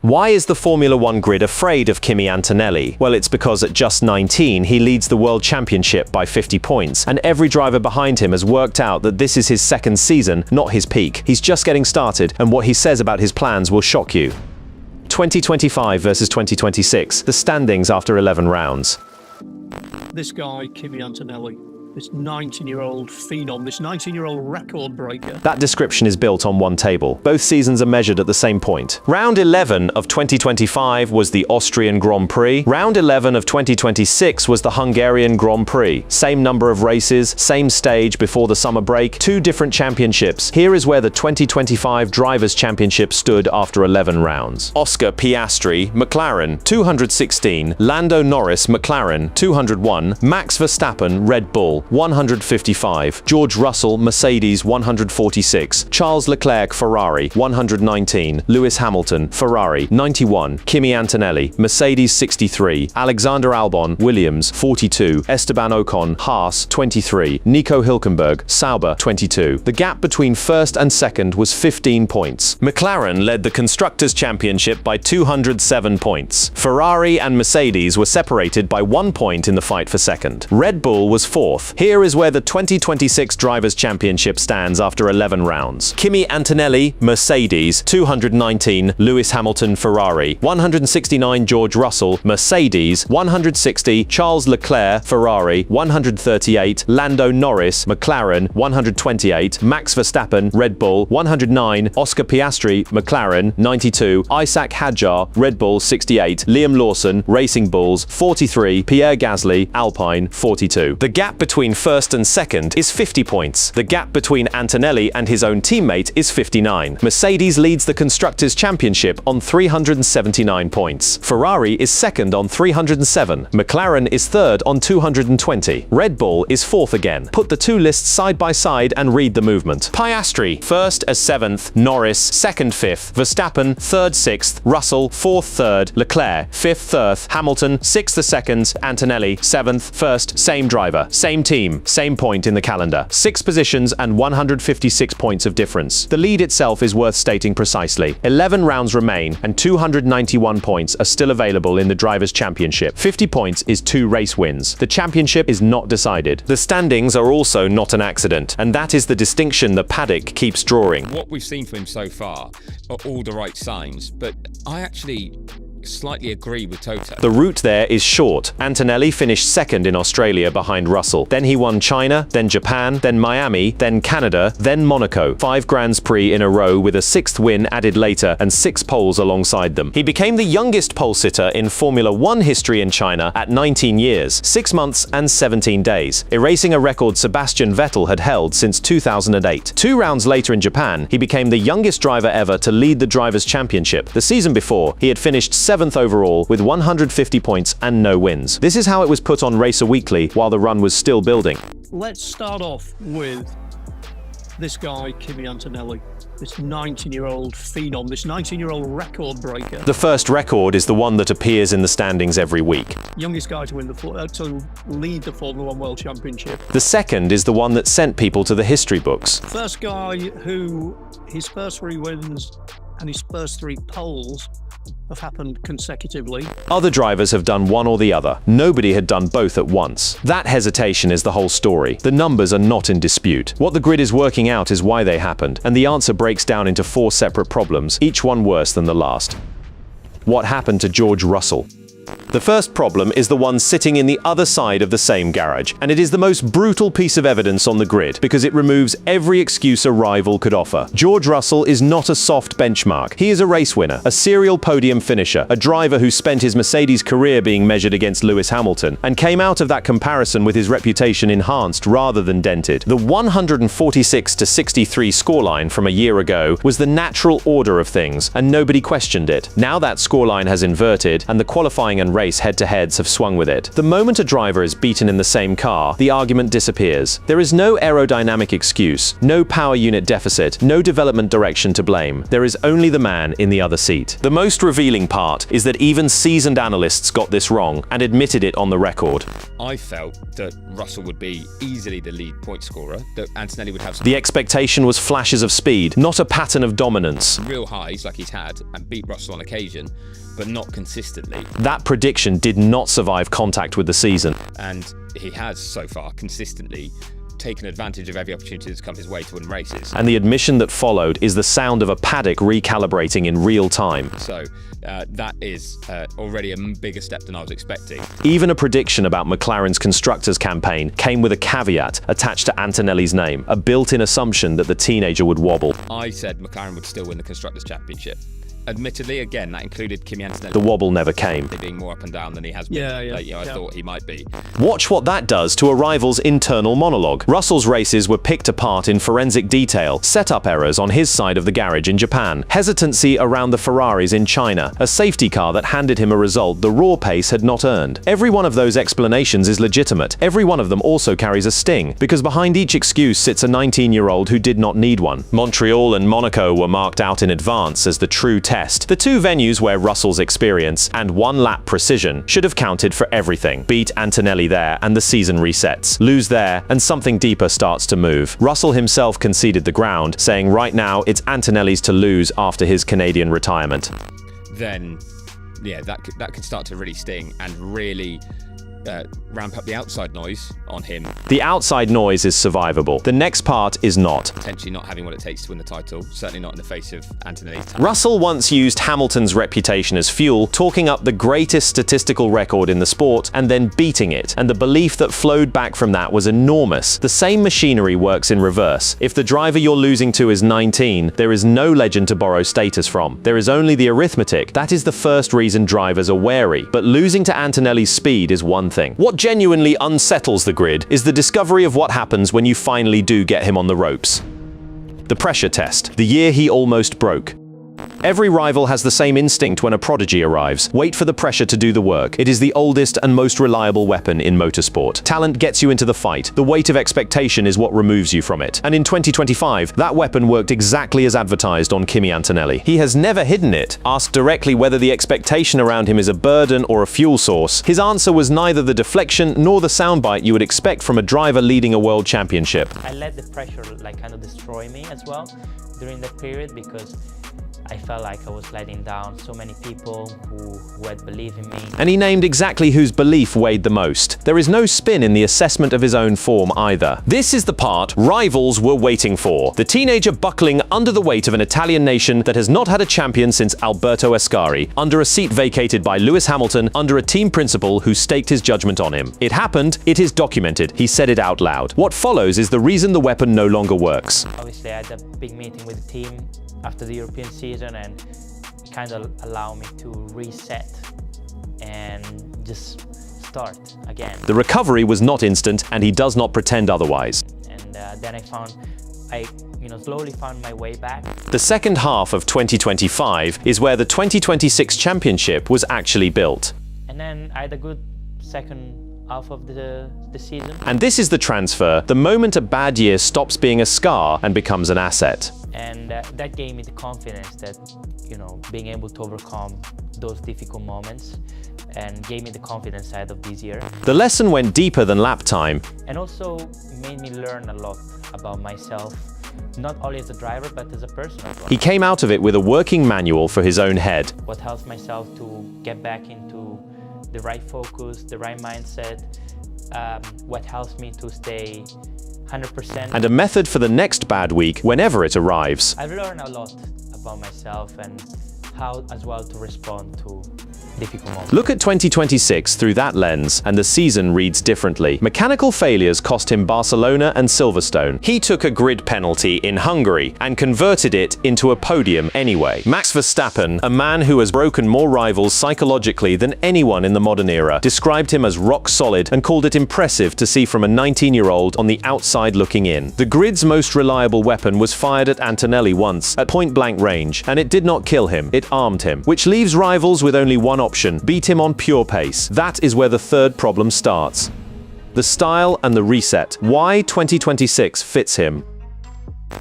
Why is the Formula One grid afraid of Kimi Antonelli? Well, it's because at just 19, he leads the World Championship by 50 points, and every driver behind him has worked out that this is his second season, not his peak. He's just getting started, and what he says about his plans will shock you. 2025 versus 2026, the standings after 11 rounds. This guy, Kimi Antonelli, this 19-year-old phenom, this 19-year-old record breaker. That description is built on one table. Both seasons are measured at the same point. Round 11 of 2025 was the Austrian Grand Prix. Round 11 of 2026 was the Hungarian Grand Prix. Same number of races, same stage before the summer break, two different championships. Here is where the 2025 Drivers' Championship stood after 11 rounds. Oscar Piastri, McLaren, 216. Lando Norris, McLaren, 201. Max Verstappen, Red Bull, 155. George Russell, Mercedes, 146. Charles Leclerc, Ferrari, 119. Lewis Hamilton, Ferrari, 91. Kimi Antonelli, Mercedes, 63. Alexander Albon, Williams, 42. Esteban Ocon, Haas, 23. Nico Hülkenberg, Sauber, 22. The gap between first and second was 15 points. McLaren led the Constructors' Championship by 207 points. Ferrari and Mercedes were separated by 1 point in the fight for second. Red Bull was fourth. Here is where the 2026 Drivers' Championship stands after 11 rounds. Kimi Antonelli, Mercedes, 219. Lewis Hamilton, Ferrari, 169. George Russell, Mercedes, 160. Charles Leclerc, Ferrari, 138. Lando Norris, McLaren, 128. Max Verstappen, Red Bull, 109. Oscar Piastri, McLaren, 92. Isaac Hadjar, Red Bull, 68. Liam Lawson, Racing Bulls, 43. Pierre Gasly, Alpine, 42. The gap between first and second is 50 points. The gap between Antonelli and his own teammate is 59. Mercedes leads the Constructors' Championship on 379 points. Ferrari is second on 307. McLaren is third on 220. Red Bull is fourth again. Put the two lists side by side and read the movement. Piastri, first as seventh. Norris, second fifth. Verstappen, third sixth. Russell, fourth third. Leclerc, fifth third. Hamilton, sixth second. Antonelli, seventh first. Same driver, same team, same point in the calendar. 6 positions and 156 points of difference. The lead itself is worth stating precisely. 11 rounds remain and 291 points are still available in the Drivers' Championship. 50 points is 2 race wins. The championship is not decided. The standings are also not an accident, and that is the distinction that Paddock keeps drawing. What we've seen from him so far are all the right signs, but I actually slightly agree with Toto. The route there is short. Antonelli finished second in Australia behind Russell. Then he won China, then Japan, then Miami, then Canada, then Monaco. 5 Grands Prix in a row with a 6th win added later and 6 poles alongside them. He became the youngest pole sitter in Formula One history in China at 19 years, 6 months and 17 days, erasing a record Sebastian Vettel had held since 2008. 2 rounds later in Japan, he became the youngest driver ever to lead the Drivers' Championship. The season before, he had finished 7th overall with 150 points and no wins. This is how it was put on Racer Weekly while the run was still building. Let's start off with this guy, Kimi Antonelli, this 19-year-old phenom, this 19-year-old record breaker. The first record is the one that appears in the standings every week. Youngest guy to lead the Formula One World Championship. The second is the one that sent people to the history books. First guy who his first 3 wins and his first 3 poles have happened consecutively. Other drivers have done one or the other. Nobody had done both at once. That hesitation is the whole story. The numbers are not in dispute. What the grid is working out is why they happened, and the answer breaks down into 4 separate problems, each one worse than the last. What happened to George Russell? The first problem is the one sitting in the other side of the same garage, and it is the most brutal piece of evidence on the grid because it removes every excuse a rival could offer. George Russell is not a soft benchmark. He is a race winner, a serial podium finisher, a driver who spent his Mercedes career being measured against Lewis Hamilton, and came out of that comparison with his reputation enhanced rather than dented. The 146-63 scoreline from a year ago was the natural order of things, and nobody questioned it. Now that scoreline has inverted, and the qualifying and race race head-to-heads have swung with it. The moment a driver is beaten in the same car, the argument disappears. There is no aerodynamic excuse, no power unit deficit, no development direction to blame. There is only the man in the other seat. The most revealing part is that even seasoned analysts got this wrong and admitted it on the record. I felt that Russell would be easily the lead point scorer, that Antonelli would have some The expectation was flashes of speed, not a pattern of dominance. real highs like he's had and beat Russell on occasion, but not consistently. That prediction did not survive contact with the season. And he has so far consistently taken advantage of every opportunity that's come his way to win races. And the admission that followed is the sound of a paddock recalibrating in real time. So that is already a bigger step than I was expecting. Even a prediction about McLaren's constructors campaign came with a caveat attached to Antonelli's name, a built-in assumption that the teenager would wobble. I said McLaren would still win the Constructors' Championship. Admittedly, again, that included Kimi Antonelli The wobble never came. being more up and down than he has been. I thought he might be. Watch what that does to a rival's internal monologue. Russell's races were picked apart in forensic detail, setup errors on his side of the garage in Japan, hesitancy around the Ferraris in China, a safety car that handed him a result the raw pace had not earned. Every one of those explanations is legitimate. Every one of them also carries a sting, because behind each excuse sits a 19-year-old who did not need one. Montreal and Monaco were marked out in advance as the true test. The two venues where Russell's experience and one-lap precision should have counted for everything. Beat Antonelli there and the season resets. Lose there and something deeper starts to move. Russell himself conceded the ground, saying right now it's Antonelli's to lose after his Canadian retirement. Then, yeah, that could start to really sting and really ramp up the outside noise on him. The outside noise is survivable. The next part is not. Potentially not having what it takes to win the title, certainly not in the face of Antonelli's talent. Russell once used Hamilton's reputation as fuel, talking up the greatest statistical record in the sport and then beating it, and the belief that flowed back from that was enormous. The same machinery works in reverse. If the driver you're losing to is 19, there is no legend to borrow status from. There is only the arithmetic. That is the first reason drivers are wary. But losing to Antonelli's speed is one thing. What genuinely unsettles the grid is the discovery of what happens when you finally do get him on the ropes. The pressure test, the year he almost broke. Every rival has the same instinct when a prodigy arrives. Wait for the pressure to do the work. It is the oldest and most reliable weapon in motorsport. Talent gets you into the fight. The weight of expectation is what removes you from it. And in 2025, that weapon worked exactly as advertised on Kimi Antonelli. He has never hidden it. Asked directly whether the expectation around him is a burden or a fuel source, his answer was neither the deflection nor the soundbite you would expect from a driver leading a world championship. I let the pressure kind of destroy me as well during that period, because I felt like I was letting down so many people who had believed in me. And he named exactly whose belief weighed the most. There is no spin in the assessment of his own form either. This is the part rivals were waiting for. The teenager buckling under the weight of an Italian nation that has not had a champion since Alberto Ascari, under a seat vacated by Lewis Hamilton, under a team principal who staked his judgment on him. It happened, it is documented, he said it out loud. What follows is the reason the weapon no longer works. Obviously, I had a big meeting with the team after the European season, and it kind of allowed me to reset and just start again. The recovery was not instant, and he does not pretend otherwise. And then I slowly found my way back. The second half of 2025 is where the 2026 championship was actually built. And then I had a good second half of the season. And this is the transfer, the moment a bad year stops being a scar and becomes an asset. And that gave me the confidence that, being able to overcome those difficult moments, and gave me the confidence side of this year. The lesson went deeper than lap time. And also made me learn a lot about myself, not only as a driver, but as a person as well. He came out of it with a working manual for his own head. What helps myself to get back into the right focus, the right mindset, what helps me to stay 100%. And a method for the next bad week whenever it arrives. I've learned a lot about myself and how as well to respond to difficult moments. Look at 2026 through that lens, and the season reads differently. Mechanical failures cost him Barcelona and Silverstone. He took a grid penalty in Hungary and converted it into a podium anyway. Max Verstappen, a man who has broken more rivals psychologically than anyone in the modern era, described him as rock solid and called it impressive to see from a 19-year-old on the outside looking in. The grid's most reliable weapon was fired at Antonelli once, at point-blank range, and it did not kill him, it armed him, which leaves rivals with only one option, beat him on pure pace. That is where the third problem starts. The style and the reset. Why 2026 fits him.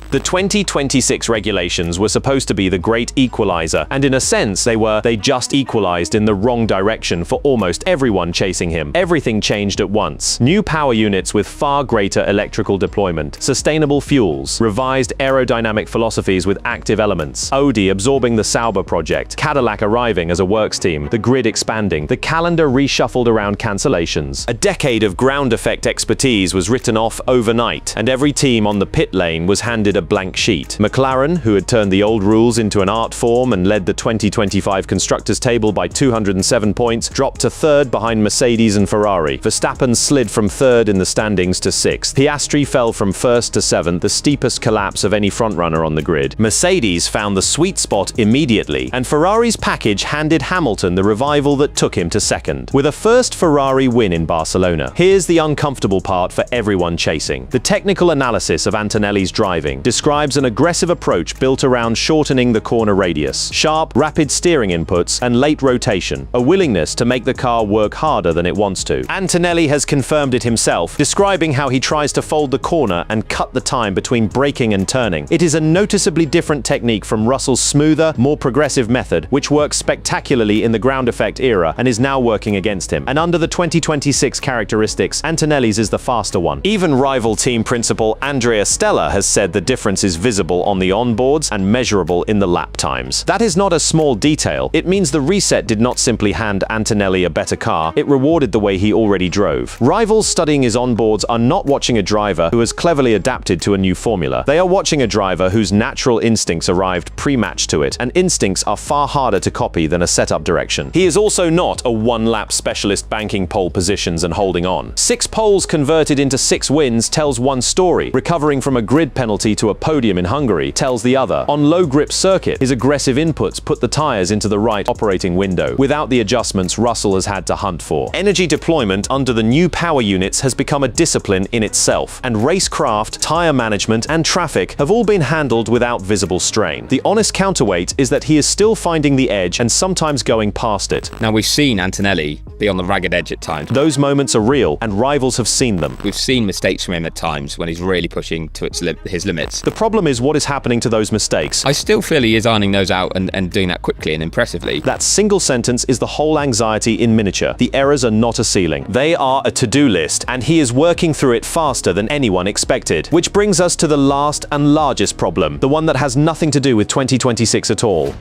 The 2026 regulations were supposed to be the great equalizer, and in a sense they just equalized in the wrong direction for almost everyone chasing him. Everything changed at once. New power units with far greater electrical deployment, sustainable fuels, revised aerodynamic philosophies with active elements, Audi absorbing the Sauber project, Cadillac arriving as a works team, the grid expanding, the calendar reshuffled around cancellations. A decade of ground effect expertise was written off overnight, and every team on the pit lane was handed a blank sheet. McLaren, who had turned the old rules into an art form and led the 2025 constructors table by 207 points, dropped to third behind Mercedes and Ferrari. Verstappen slid from third in the standings to sixth. Piastri fell from first to seventh, the steepest collapse of any frontrunner on the grid. Mercedes found the sweet spot immediately, and Ferrari's package handed Hamilton the revival that took him to second, with a first Ferrari win in Barcelona. Here's the uncomfortable part for everyone chasing. The technical analysis of Antonelli's driving describes an aggressive approach built around shortening the corner radius, sharp, rapid steering inputs, and late rotation, a willingness to make the car work harder than it wants to. Antonelli has confirmed it himself, describing how he tries to fold the corner and cut the time between braking and turning. It is a noticeably different technique from Russell's smoother, more progressive method, which works spectacularly in the ground effect era and is now working against him. And under the 2026 characteristics, Antonelli's is the faster one. Even rival team principal Andrea Stella has said the difference is visible on the onboards and measurable in the lap times. That is not a small detail. It means the reset did not simply hand Antonelli a better car, it rewarded the way he already drove. Rivals studying his onboards are not watching a driver who has cleverly adapted to a new formula. They are watching a driver whose natural instincts arrived pre-matched to it, and instincts are far harder to copy than a setup direction. He is also not a one-lap specialist banking pole positions and holding on. 6 poles converted into 6 wins tells one story. Recovering from a grid penalty to a podium in Hungary tells the other. On low-grip circuit, his aggressive inputs put the tires into the right operating window, without the adjustments Russell has had to hunt for. Energy deployment under the new power units has become a discipline in itself, and racecraft, tire management, and traffic have all been handled without visible strain. The honest counterweight is that he is still finding the edge and sometimes going past it. Now, we've seen Antonelli be on the ragged edge at times. Those moments are real, and rivals have seen them. We've seen mistakes from him at times when he's really pushing to his limits. The problem is what is happening to those mistakes. I still feel he is ironing those out and doing that quickly and impressively. That single sentence is the whole anxiety in miniature. The errors are not a ceiling. They are a to-do list, and he is working through it faster than anyone expected. Which brings us to the last and largest problem, the one that has nothing to do with 2026 at all.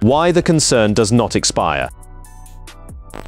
Why the concern does not expire.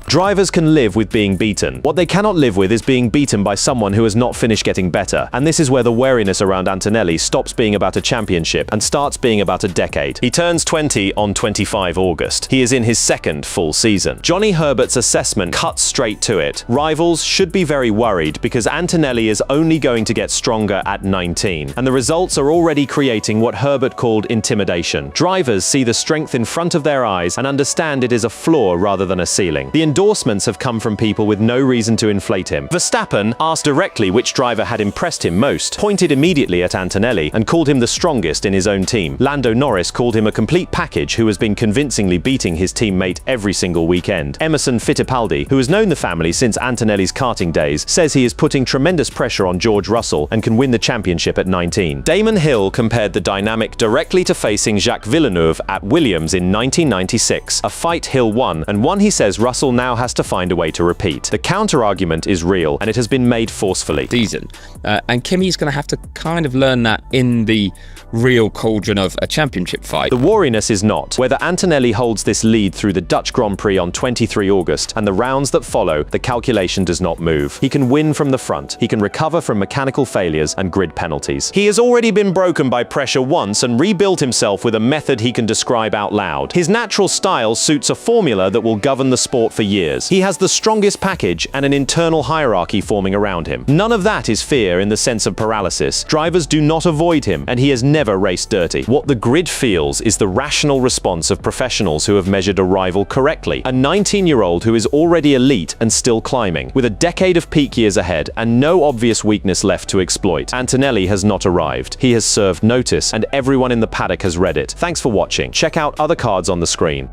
Drivers can live with being beaten. What they cannot live with is being beaten by someone who has not finished getting better. And this is where the wariness around Antonelli stops being about a championship and starts being about a decade. He turns 20 on 25 August. He is in his second full season. Johnny Herbert's assessment cuts straight to it. Rivals should be very worried because Antonelli is only going to get stronger at 19. And the results are already creating what Herbert called intimidation. Drivers see the strength in front of their eyes and understand it is a flaw rather than a ceiling. The endorsements have come from people with no reason to inflate him. Verstappen, asked directly which driver had impressed him most, pointed immediately at Antonelli and called him the strongest in his own team. Lando Norris called him a complete package who has been convincingly beating his teammate every single weekend. Emerson Fittipaldi, who has known the family since Antonelli's karting days, says he is putting tremendous pressure on George Russell and can win the championship at 19. Damon Hill compared the dynamic directly to facing Jacques Villeneuve at Williams in 1996, a fight Hill won, and one he says Russell now has to find a way to repeat. The counter-argument is real, and it has been made forcefully. Season. And Kimi's going to have to kind of learn that in the real cauldron of a championship fight. The wariness is not. Whether Antonelli holds this lead through the Dutch Grand Prix on 23 August and the rounds that follow, the calculation does not move. He can win from the front. He can recover from mechanical failures and grid penalties. He has already been broken by pressure once and rebuilt himself with a method he can describe out loud. His natural style suits a formula that will govern the sport for years. He has the strongest package and an internal hierarchy forming around him. None of that is fear in the sense of paralysis. Drivers do not avoid him, and he has never raced dirty. What the grid feels is the rational response of professionals who have measured a rival correctly. A 19-year-old who is already elite and still climbing, with a decade of peak years ahead and no obvious weakness left to exploit. Antonelli has not arrived. He has served notice, and everyone in the paddock has read it. Thanks for watching. Check out other cards on the screen.